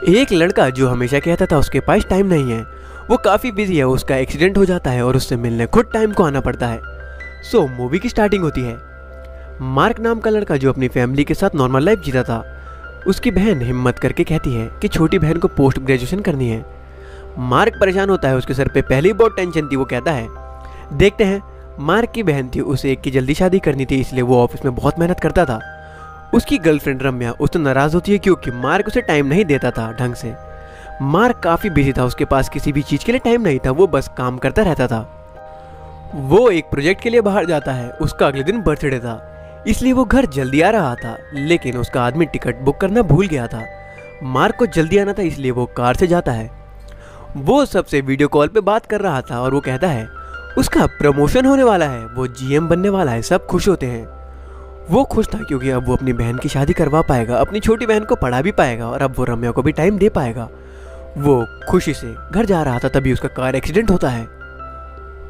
एक लड़का जो हमेशा कहता था उसके पास टाइम नहीं है, वो काफ़ी बिजी है, उसका एक्सीडेंट हो जाता है और उससे मिलने खुद टाइम को आना पड़ता है। सो मूवी की स्टार्टिंग होती है। मार्क नाम का लड़का जो अपनी फैमिली के साथ नॉर्मल लाइफ जीता था, उसकी बहन हिम्मत करके कहती है कि छोटी बहन को पोस्ट ग्रेजुएशन करनी है। मार्क परेशान होता है, उसके सर पे पहले ही बहुत टेंशन थी। वो कहता है देखते हैं। मार्क की बहन थी, उसे एक की जल्दी शादी करनी थी, इसलिए वो ऑफिस में बहुत मेहनत करता था। उसकी गर्लफ्रेंड रम्या उससे नाराज़ होती है क्योंकि मार्क उसे टाइम नहीं देता था ढंग से। मार्क काफ़ी बिजी था, उसके पास किसी भी चीज़ के लिए टाइम नहीं था, वो बस काम करता रहता था। वो एक प्रोजेक्ट के लिए बाहर जाता है, उसका अगले दिन बर्थडे था, इसलिए वो घर जल्दी आ रहा था, लेकिन उसका आदमी टिकट बुक करना भूल गया था। मार्क को जल्दी आना था, इसलिए वो कार से जाता है। वो सबसे वीडियो कॉल पे बात कर रहा था और वो कहता है उसका प्रमोशन होने वाला है, वो जीएम बनने वाला है। सब खुश होते हैं। वो खुश था क्योंकि अब वो अपनी बहन की शादी करवा पाएगा, अपनी छोटी बहन को पढ़ा भी पाएगा और अब वो रम्या को भी टाइम दे पाएगा। वो खुशी से घर जा रहा था, तभी उसका कार एक्सीडेंट होता है।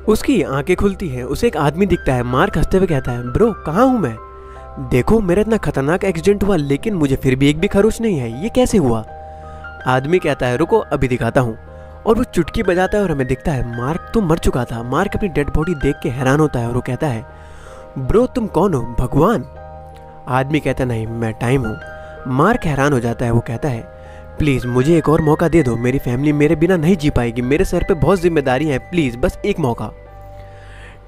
उसकी आंखें खुलती हैं, उसे एक आदमी दिखता है। मार्क हंसते हुए कहता है ब्रो कहाँ हूँ मैं? देखो मेरा इतना खतरनाक एक्सीडेंट हुआ, लेकिन मुझे फिर भी एक भी खरोच नहीं है, ये कैसे हुआ? आदमी कहता है रुको अभी दिखाता हूँ, और वो चुटकी बजाता है और हमें दिखता है मार्क तो मर चुका था। मार्क अपनी डेड बॉडी देख के हैरान होता है और वो कहता है ब्रो तुम कौन हो, भगवान? आदमी कहता नहीं मैं टाइम हूँ। मार्क हैरान हो जाता है, वो कहता है प्लीज़ मुझे एक और मौका दे दो, मेरी फैमिली मेरे बिना नहीं जी पाएगी, मेरे सर पे बहुत जिम्मेदारी है, प्लीज़ बस एक मौका।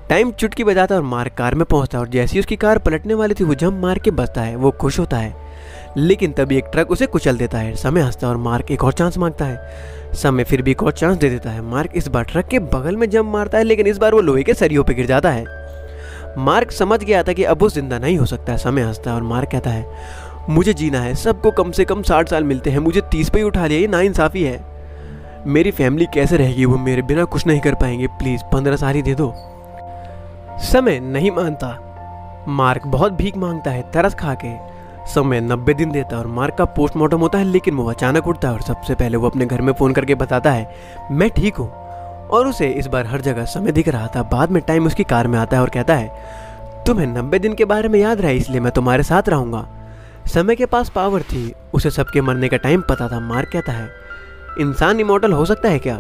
टाइम चुटकी बजाता है और मार्क कार में पहुंचता है और जैसी उसकी कार पलटने वाली थी वो जंप मार के बचता है। वो खुश होता है, लेकिन तभी एक ट्रक उसे कुचल देता है। समय हंसता है और मार्क एक और चांस मांगता है। समय फिर भी एक और चांस दे देता है। मार्क इस बार ट्रक के बगल में जंप मारता है, लेकिन इस बार वो लोहे के सरियों पे गिर जाता है। मार्क समझ गया था कि अब वो जिंदा नहीं हो सकता है। समय हंसता है और मार्क कहता है मुझे जीना है, सबको कम से कम 60 साल मिलते हैं, मुझे 30 पे ही उठा लिया, ये नाइंसाफ़ी है। मेरी फैमिली कैसे रहेगी, वो मेरे बिना कुछ नहीं कर पाएंगे, प्लीज़ 15 साल ही दे दो। समय नहीं मानता। मार्क बहुत भीख मांगता है तरस खा के। समय 90 दिन देता है और मार्क का पोस्टमार्टम होता है, लेकिन वो अचानक उठता है और सबसे पहले वो अपने घर में फ़ोन करके बताता है मैं ठीक हूँ। और उसे इस बार हर जगह समय दिख रहा था। बाद में टाइम उसकी कार में आता है और कहता है तुम्हें 90 दिन के बारे में याद रहा, इसलिए मैं तुम्हारे साथ रहूँगा। समय के पास पावर थी, उसे सबके मरने का टाइम पता था। मार्क कहता है इंसान इमॉर्टल हो सकता है क्या?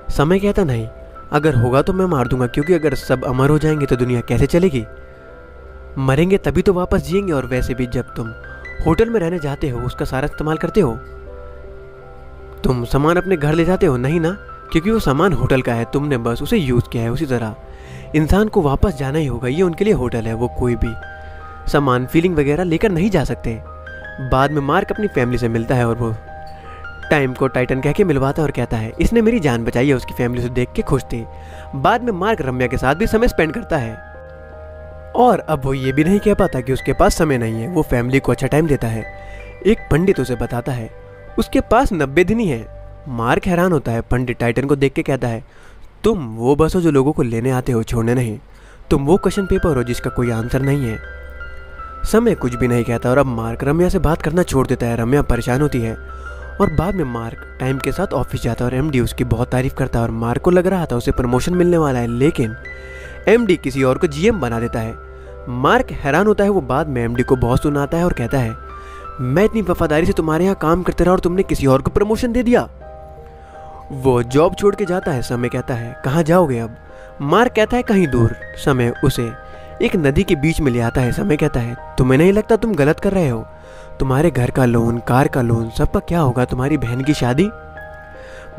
समय कहता नहीं, अगर होगा तो मैं मार दूंगा, क्योंकि अगर सब अमर हो जाएंगे तो दुनिया कैसे चलेगी? मरेंगे तभी तो वापस जिएंगे, और वैसे भी जब तुम होटल में रहने जाते हो उसका सारा इस्तेमाल करते हो। तुम सामान अपने घर ले जाते हो नहीं ना, क्योंकि वो सामान होटल का है, तुमने बस उसे यूज़ किया है। उसी तरह इंसान को वापस जाना ही होगा, ये उनके लिए होटल है, वो कोई भी सामान फीलिंग वगैरह लेकर नहीं जा सकते। बाद में मार्क अपनी फैमिली से मिलता है और वो टाइम को टाइटन कह के मिलवाता है और कहता है इसने मेरी जान बचाई है। उसकी फैमिली से देख के खुश थी। बाद में मार्क रम्या के साथ भी समय स्पेंड करता है, और अब वो ये भी नहीं कह पाता कि उसके पास समय नहीं है। वो फैमिली को अच्छा टाइम देता है। एक पंडित उसे बताता है उसके पास 90 दिन ही है। मार्क हैरान होता है। पंडित टाइटन को देख के कहता है तुम वो बस हो जो लोगों को लेने आते हो, छोड़ने नहीं। तुम वो क्वेश्चन पेपर हो जिसका कोई आंसर नहीं है। समय कुछ भी नहीं कहता और अब मार्क रम्या से बात करना छोड़ देता है। रम्या परेशान होती है और बाद में मार्क टाइम के साथ ऑफिस जाता है और एमडी उसकी बहुत तारीफ करता है और मार्क को लग रहा था उसे प्रमोशन मिलने वाला है, लेकिन एमडी किसी और को जीएम बना देता है। मार्क हैरान होता है। वो बाद में एमडी को बहुत सुनाता है और कहता है मैं इतनी वफादारी से तुम्हारे यहाँ काम करते रहा और तुमने किसी और को प्रमोशन दे दिया। वो जॉब छोड़ के जाता है। समय कहता है कहाँ जाओगे अब? मार्क कहता है कहीं दूर। समय उसे एक नदी के बीच में ले आता है। समय कहता है तुम्हें नहीं लगता तुम गलत कर रहे हो? तुम्हारे घर का लोन, कार का लोन, सबका क्या होगा? तुम्हारी बहन की शादी?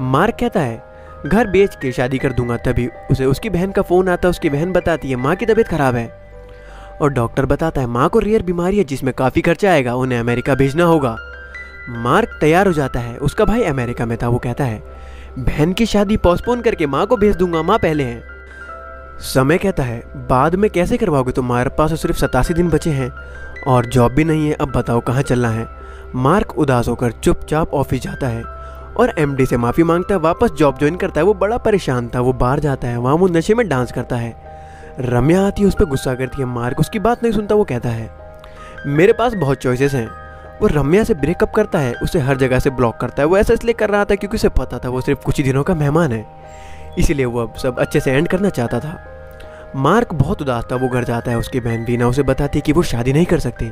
मार्क कहता है घर बेच के शादी कर दूंगा। तभी उसे उसकी बहन का फ़ोन आता है। उसकी बहन बताती है माँ की तबीयत खराब है, और डॉक्टर बताता है माँ को रेयर बीमारी है जिसमें काफ़ी खर्चा आएगा, उन्हें अमेरिका भेजना होगा। मार्क तैयार हो जाता है। उसका भाई अमेरिका में था। वो कहता है बहन की शादी पोस्टपोन करके माँ को भेज दूंगा, माँ पहले हैं। समय कहता है बाद में कैसे करवाओगे? तुम्हारे पास तो सिर्फ 87 दिन बचे हैं और जॉब भी नहीं है, अब बताओ कहाँ चलना है? मार्क उदास होकर चुपचाप ऑफिस जाता है और एमडी से माफ़ी मांगता है। वापस जॉब ज्वाइन करता है। वो बड़ा परेशान था। वो बाहर जाता है, वहाँ वो नशे में डांस करता है। रम्या आती है, उस पर गुस्सा करती है। मार्क उसकी बात नहीं सुनता। वो कहता है मेरे पास बहुत चॉइसेस हैं। वो रम्या से ब्रेकअप करता है, उसे हर जगह से ब्लॉक करता है। वो ऐसा इसलिए कर रहा था क्योंकि उसे पता था वो सिर्फ कुछ ही दिनों का मेहमान है, इसीलिए वो अब सब अच्छे से एंड करना चाहता था। मार्क बहुत उदास था। वो घर जाता है। उसकी बहन वीना उसे बताती है कि वो शादी नहीं कर सकती,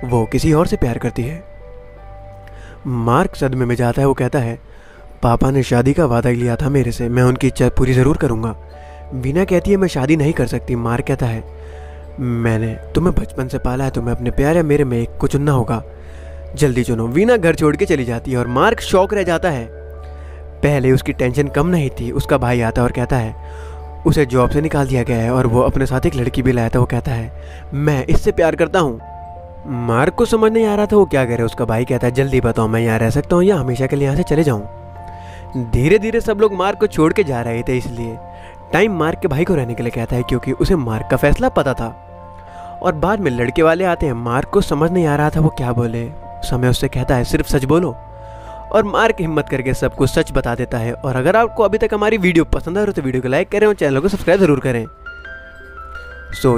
वो किसी और से प्यार करती है। मार्क सदमे में जाता है। वो कहता है, पापा ने शादी का वादा लिया था मेरे से, मैं उनकी इच्छा पूरी ज़रूर करूँगा। वीना कहती है, मैं शादी नहीं कर सकती। मार्क कहता है, मैंने तुम्हें बचपन से पाला है, तुम्हें अपने प्यारे मेरे में एक को चुनना होगा, जल्दी चुनो। वीना घर छोड़ के चली जाती है और मार्क शॉक रह जाता है। पहले उसकी टेंशन कम नहीं थी। उसका भाई आता है और कहता है उसे जॉब से निकाल दिया गया है और वो अपने साथ एक लड़की भी लाया था। वो कहता है, मैं इससे प्यार करता हूँ। मार्क को समझ नहीं आ रहा था वो क्या करे। उसका भाई कहता है, जल्दी बताओ, मैं यहाँ रह सकता हूँ या हमेशा के लिए यहाँ से चले जाऊँ। धीरे धीरे सब लोग मार्क को छोड़ के जा रहे थे, इसलिए टाइम मार्क के भाई को रहने के लिए कहता है, क्योंकि उसे मार्क का फैसला पता था। और बाद में लड़के वाले आते हैं। मार्क को समझ नहीं आ रहा था वो क्या बोले। समय उससे कहता है, सिर्फ सच बोलो। और मार्क हिम्मत करके सबको सच बता देता है। और अगर आपको अभी तक हमारी वीडियो पसंद आ रही हो तो वीडियो को लाइक करें और चैनल को सब्सक्राइब ज़रूर करें।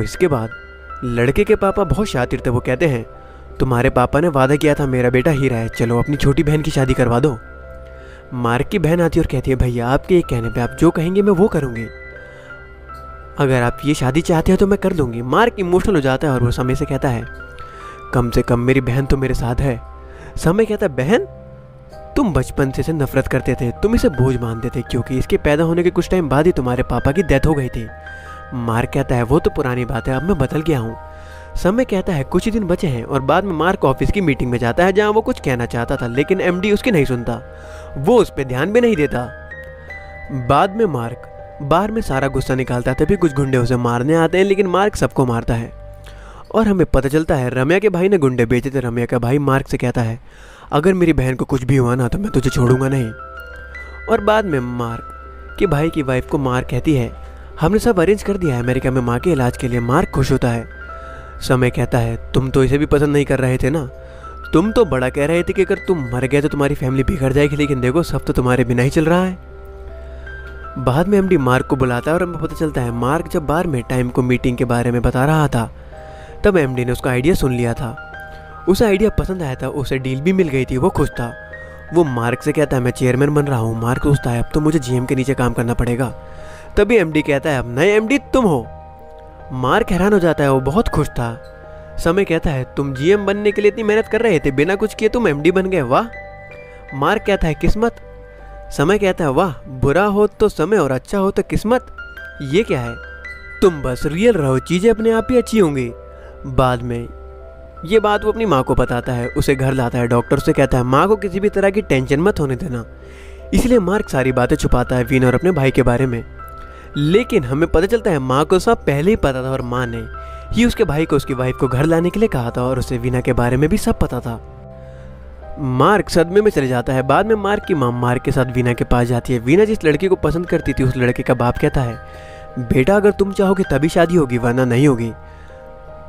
इसके बाद लड़के के पापा बहुत शातिर थे। वो कहते हैं, तुम्हारे पापा ने वादा किया था मेरा बेटा हीरा है, चलो अपनी छोटी बहन की शादी करवा दो। मार्क की बहन आती है और कहती है, भैया आपके ये कहने पे आप जो कहेंगे मैं वो करूँगी, अगर आप ये शादी चाहते हो तो मैं कर दूँगी। मार्क इमोशनल हो जाता है और वो समय से कहता है, कम से कम मेरी बहन तो मेरे साथ है। समय कहता है, बहन? तुम बचपन से इसे नफरत करते थे, तुम इसे बोझ मानते थे, क्योंकि इसके पैदा होने के कुछ टाइम बाद ही तुम्हारे पापा की डेथ हो गई थी। मार्क कहता है, वो तो पुरानी बात है, अब मैं बदल गया हूँ। समय कहता है, कुछ ही दिन बचे हैं। और बाद में मार्क ऑफिस की मीटिंग में जाता है जहाँ वो कुछ कहना चाहता था, लेकिन एमडी उसकी नहीं सुनता, वो उस पर ध्यान भी नहीं देता। बाद में मार्क बार में सारा गुस्सा निकालता है, तभी कुछ गुंडे उसे मारने आते हैं, लेकिन मार्क सबको मारता है। और हमें पता चलता है रम्या के भाई ने गुंडे बेचे थे। रम्या का भाई मार्क से कहता है, अगर मेरी बहन को कुछ भी हुआ ना तो मैं तुझे छोड़ूंगा नहीं। और बाद में मार्क के भाई की वाइफ को मार्क कहती है, हमने सब अरेंज कर दिया है अमेरिका में माँ के इलाज के लिए। मार्क खुश होता है। समय कहता है, तुम तो इसे भी पसंद नहीं कर रहे थे ना, तुम तो बड़ा कह रहे थे कि अगर तुम मर गए तो तुम्हारी फैमिली बिगड़ जाएगी, लेकिन देखो सब तो तुम्हारे बिना ही चल रहा है। बाद में एमडी मार्क को बुलाता है और हमें पता चलता है मार्क जब बार में टाइम को मीटिंग के बारे में बता रहा था तब एमडी ने उसका आइडिया सुन लिया था। उसे आइडिया पसंद आया था, उसे डील भी मिल गई थी, वो खुश था। वो मार्क से कहता है, मैं चेयरमैन बन रहा हूँ। मार्क सोचता है, अब तो मुझे जीएम के नीचे काम करना पड़ेगा। तभी एमडी कहता है, अब नए एमडी तुम हो। मार्क हैरान हो जाता है, वो बहुत खुश था। समय कहता है, तुम जीएम बनने के लिए इतनी मेहनत कर रहे थे, बिना कुछ किए तुम एमडी बन गए, वाह। मार्क कहता है, किस्मत। समय कहता है, वाह, बुरा हो तो समय और अच्छा हो तो किस्मत, ये क्या है? तुम बस रियल रहो, चीज़ें अपने आप ही अच्छी होंगी। बाद में ये बात वो अपनी माँ को बताता है, उसे घर लाता है। डॉक्टर से कहता है, माँ को किसी भी तरह की टेंशन मत होने देना। इसलिए मार्क सारी बातें छुपाता है वीना और अपने भाई के बारे में। लेकिन हमें पता चलता है माँ को सब पहले ही पता था और माँ ने ही उसके भाई को उसकी वाइफ को घर लाने के लिए कहा था और उसे वीना के बारे में भी सब पता था। मार्क सदमे में चले जाता है। बाद में मार्क की माँ मार्क के साथ वीना के पास जाती है। वीना जिस लड़के को पसंद करती थी उस लड़के का बाप कहता है, बेटा अगर तुम चाहोगे तभी शादी होगी, वरना नहीं होगी।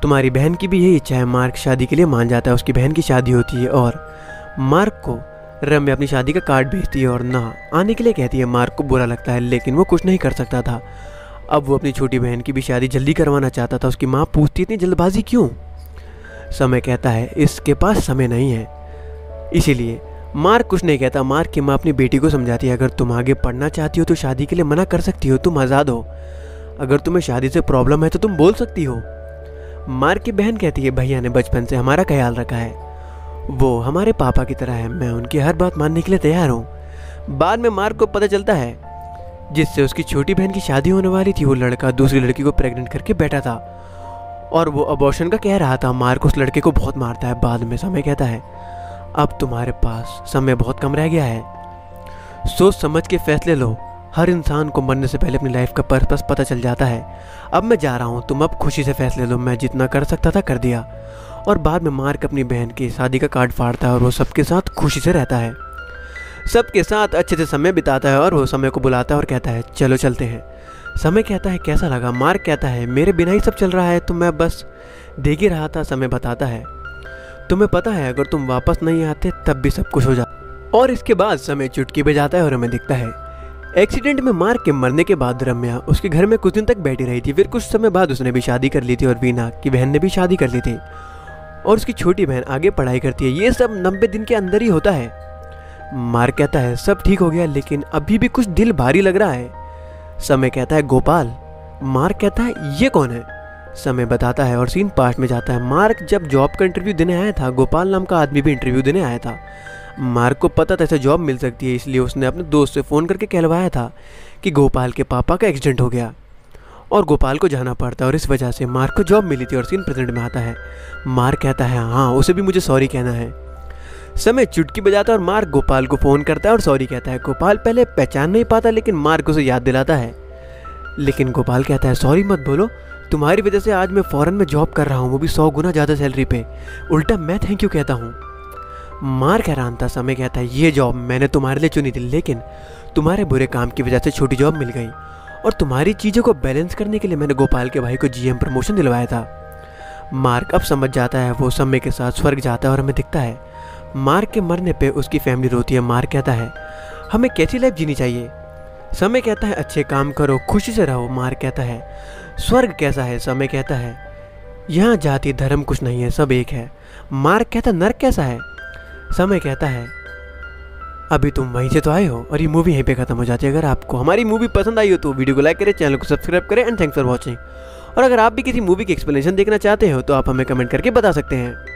तुम्हारी बहन की भी यही इच्छा है। मार्क शादी के लिए मान जाता है। उसकी बहन की शादी होती है और मार्क को रम्या अपनी शादी का कार्ड भेजती है और ना आने के लिए कहती है। मार्क को बुरा लगता है लेकिन वो कुछ नहीं कर सकता था। अब वो अपनी छोटी बहन की भी शादी जल्दी करवाना चाहता था। उसकी माँ पूछती, इतनी जल्दबाजी क्यों? समय कहता है, इसके पास समय नहीं है, इसीलिए। मार्क कुछ नहीं कहता। मार्क की माँ अपनी बेटी को समझाती है, अगर तुम आगे पढ़ना चाहती हो तो शादी के लिए मना कर सकती हो, तुम आज़ाद हो। अगर तुम्हें शादी से प्रॉब्लम है तो तुम बोल सकती हो। मार्क की बहन कहती है, भैया ने बचपन से हमारा ख्याल रखा है, वो हमारे पापा की तरह है, मैं उनकी हर बात मानने के लिए तैयार हूँ। बाद में मार्क को पता चलता है जिससे उसकी छोटी बहन की शादी होने वाली थी, वो लड़का दूसरी लड़की को प्रेग्नेंट करके बैठा था और वो अबॉर्शन का कह रहा था। मार्क उस लड़के को बहुत मारता है। बाद में समय कहता है, अब तुम्हारे पास समय बहुत कम रह गया है, सोच समझ के फैसले लो। हर इंसान को मरने से पहले अपनी लाइफ का पर्पस पता चल जाता है। अब मैं जा रहा हूँ, तुम अब खुशी से फैसले लो। मैं जितना कर सकता था कर दिया। और बाद में मार्क अपनी बहन की शादी का कार्ड फाड़ता है और वो सबके साथ खुशी से रहता है, सबके साथ अच्छे से समय बिताता है। और वो समय को बुलाता है और कहता है, चलो चलते हैं। समय कहता है, कैसा लगा? मार्क कहता है, मेरे बिना ही सब चल रहा है, तो मैं बस देख ही रहा था। समय बताता है, तुम्हें पता है अगर तुम वापस नहीं आते तब भी सब कुछ हो जाता। और इसके बाद समय चुटकी बजाता है और हमें दिखता है एक्सीडेंट में मार्क के मरने के बाद रम्या उसके घर में कुछ दिन तक बैठी रही थी। फिर कुछ समय बाद उसने भी शादी कर ली थी और वीना की बहन ने भी शादी कर ली थी और उसकी छोटी बहन आगे पढ़ाई करती है। ये सब 90 दिन के अंदर ही होता है। मार्क कहता है, सब ठीक हो गया लेकिन अभी भी कुछ दिल भारी लग रहा है। समय कहता है, गोपाल। मार्क कहता है, ये कौन है? समय बताता है और सीन पास्ट में जाता है। मार्क जब जॉब का इंटरव्यू देने आया था, गोपाल नाम का आदमी भी इंटरव्यू देने आया था। मार्क को पता था इसे जॉब मिल सकती है, इसलिए उसने अपने दोस्त से फ़ोन करके कहलवाया था कि गोपाल के पापा का एक्सीडेंट हो गया और गोपाल को जाना पड़ता है और इस वजह से मार्क को जॉब मिली थी। और सीन प्रेजेंट में आता है। मार्क कहता है हाँ उसे भी मुझे सॉरी कहना है। समय चुटकी बजाता है और मार्क गोपाल को फ़ोन करता है और सॉरी कहता है। गोपाल पहले पहचान नहीं पाता लेकिन मार्क उसे याद दिलाता है। लेकिन गोपाल कहता है सॉरी मत बोलो, तुम्हारी वजह से आज मैं फ़ॉरेन में जॉब कर रहा हूँ, वो भी 100 गुना ज़्यादा सैलरी पे। उल्टा मैं थैंक यू कहता हूँ। मार्क हैरान था। समय कहता है ये जॉब मैंने तुम्हारे लिए चुनी थी, लेकिन तुम्हारे बुरे काम की वजह से छोटी जॉब मिल गई और तुम्हारी चीज़ों को बैलेंस करने के लिए मैंने गोपाल के भाई को जीएम प्रमोशन दिलवाया था। मार्क अब समझ जाता है। वो समय के साथ स्वर्ग जाता है और हमें दिखता है मार्क के मरने पे उसकी फैमिली रोती है। मार्क कहता है हमें कैसी लाइफ जीनी चाहिए। समय कहता है अच्छे काम करो, खुशी से रहो। मार्क कहता है स्वर्ग कैसा है। समय कहता है यहाँ जाति धर्म कुछ नहीं है, सब एक है। मार्क कहता है नर्क कैसा है। समय कहता है अभी तुम वहीं से तो आए हो। और ये मूवी यहीं पे खत्म हो जाती है। अगर आपको हमारी मूवी पसंद आई हो तो वीडियो को लाइक करें, चैनल को सब्सक्राइब करें एंड थैंक्स फॉर वॉचिंग। और अगर आप भी किसी मूवी की एक्सप्लेनेशन देखना चाहते हो तो आप हमें कमेंट करके बता सकते हैं।